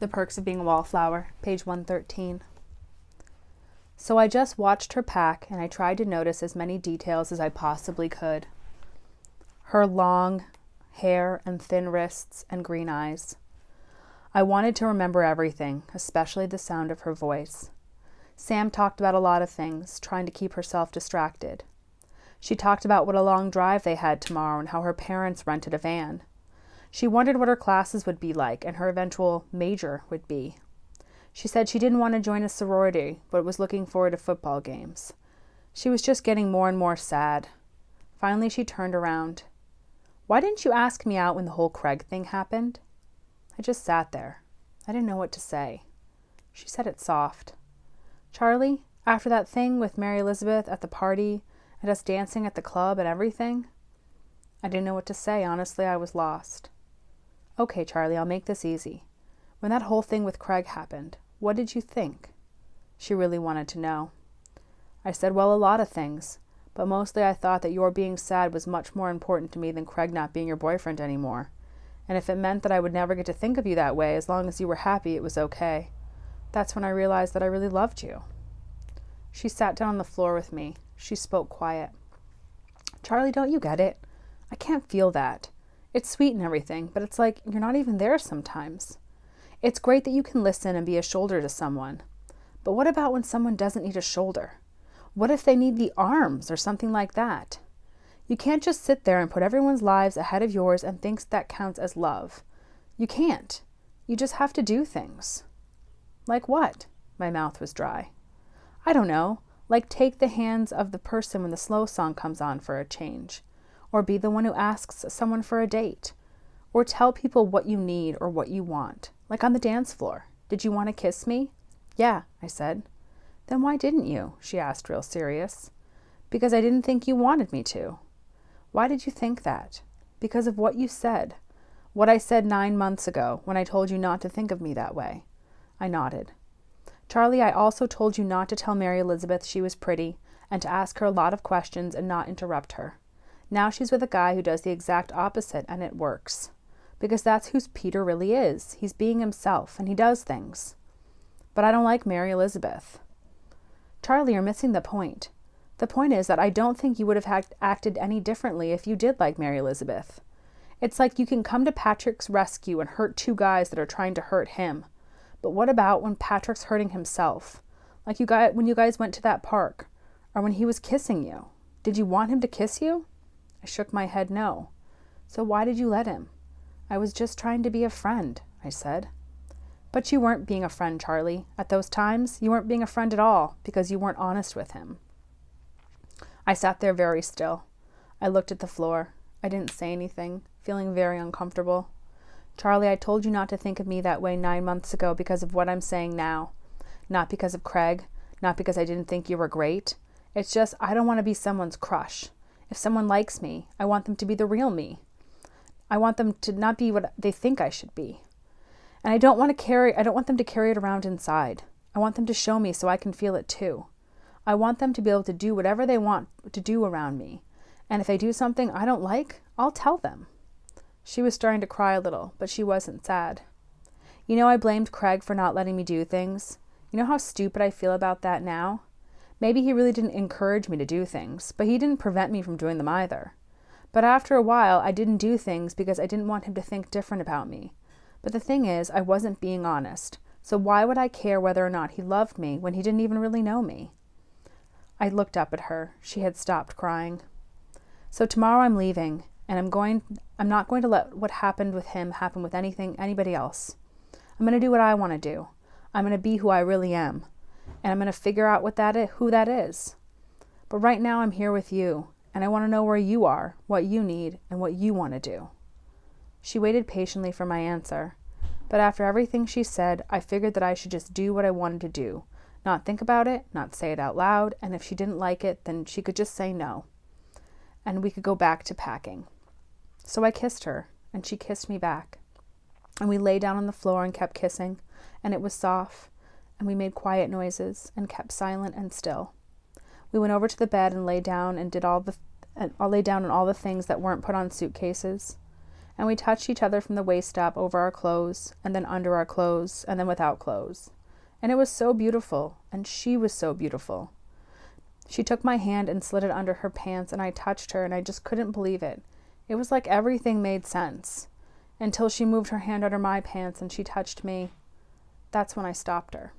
The Perks of Being a Wallflower, page 113. So I just watched her pack, and I tried to notice as many details as I possibly could. Her long hair and thin wrists and green eyes. I wanted to remember everything, especially the sound of her voice. Sam talked about a lot of things, trying to keep herself distracted. She talked about what a long drive they had tomorrow and how her parents rented a van. She wondered what her classes would be like and her eventual major would be. She said she didn't want to join a sorority, but was looking forward to football games. She was just getting more and more sad. Finally, she turned around. "Why didn't you ask me out when the whole Craig thing happened?" I just sat there. I didn't know what to say. She said it soft. "Charlie, after that thing with Mary Elizabeth at the party and us dancing at the club and everything?" I didn't know what to say. Honestly, I was lost. "Okay, Charlie, I'll make this easy. When that whole thing with Craig happened, what did you think?" She really wanted to know. I said, well, a lot of things, but mostly I thought that your being sad was much more important to me than Craig not being your boyfriend anymore. And if it meant that I would never get to think of you that way, as long as you were happy, it was okay. That's when I realized that I really loved you. She sat down on the floor with me. She spoke quiet. "Charlie, don't you get it? I can't feel that. It's sweet and everything, but it's like you're not even there sometimes. It's great that you can listen and be a shoulder to someone. But what about when someone doesn't need a shoulder? What if they need the arms or something like that? You can't just sit there and put everyone's lives ahead of yours and think that counts as love. You can't. You just have to do things." "Like what?" My mouth was dry. "I don't know. Like take the hands of the person when the slow song comes on for a change. Or be the one who asks someone for a date. Or tell people what you need or what you want. Like on the dance floor. Did you want to kiss me?" "Yeah," I said. "Then why didn't you?" she asked, real serious. "Because I didn't think you wanted me to." "Why did you think that?" "Because of what you said. What I said 9 months ago when I told you not to think of me that way." I nodded. "Charlie, I also told you not to tell Mary Elizabeth she was pretty and to ask her a lot of questions and not interrupt her. Now she's with a guy who does the exact opposite, and it works. Because that's who Peter really is. He's being himself, and he does things." "But I don't like Mary Elizabeth." "Charlie, you're missing the point. The point is that I don't think you would have acted any differently if you did like Mary Elizabeth. It's like you can come to Patrick's rescue and hurt 2 guys that are trying to hurt him. But what about when Patrick's hurting himself? Like when you guys went to that park, or when he was kissing you. Did you want him to kiss you?" I shook my head no. "So why did you let him?" "I was just trying to be a friend," I said. "But you weren't being a friend, Charlie. At those times, you weren't being a friend at all because you weren't honest with him." I sat there very still. I looked at the floor. I didn't say anything, feeling very uncomfortable. "Charlie, I told you not to think of me that way 9 months ago because of what I'm saying now. Not because of Craig, not because I didn't think you were great. It's just I don't want to be someone's crush. If someone likes me, I want them to be the real me. I want them to not be what they think I should be. And I don't want them to carry it around inside. I want them to show me so I can feel it too. I want them to be able to do whatever they want to do around me. And if they do something I don't like, I'll tell them." She was starting to cry a little, but she wasn't sad. "You know, I blamed Craig for not letting me do things. You know how stupid I feel about that now? Maybe he really didn't encourage me to do things, but he didn't prevent me from doing them either. But after a while, I didn't do things because I didn't want him to think different about me. But the thing is, I wasn't being honest. So why would I care whether or not he loved me when he didn't even really know me?" I looked up at her. She had stopped crying. "So tomorrow I'm leaving, and I'm not going to let what happened with him happen with anybody else. I'm going to do what I want to do. I'm going to be who I really am. And I'm going to figure out who that is. But right now I'm here with you, and I want to know where you are, what you need, and what you want to do." She waited patiently for my answer. But after everything she said, I figured that I should just do what I wanted to do. Not think about it, not say it out loud, and if she didn't like it, then she could just say no. And we could go back to packing. So I kissed her, and she kissed me back. And we lay down on the floor and kept kissing, and it was soft, and we made quiet noises and kept silent and still. We went over to the bed and lay down and lay down on all the things that weren't put on suitcases. And we touched each other from the waist up, over our clothes, and then under our clothes, and then without clothes. And it was so beautiful, and she was so beautiful. She took my hand and slid it under her pants, and I touched her, and I just couldn't believe it. It was like everything made sense. Until she moved her hand under my pants and she touched me. That's when I stopped her.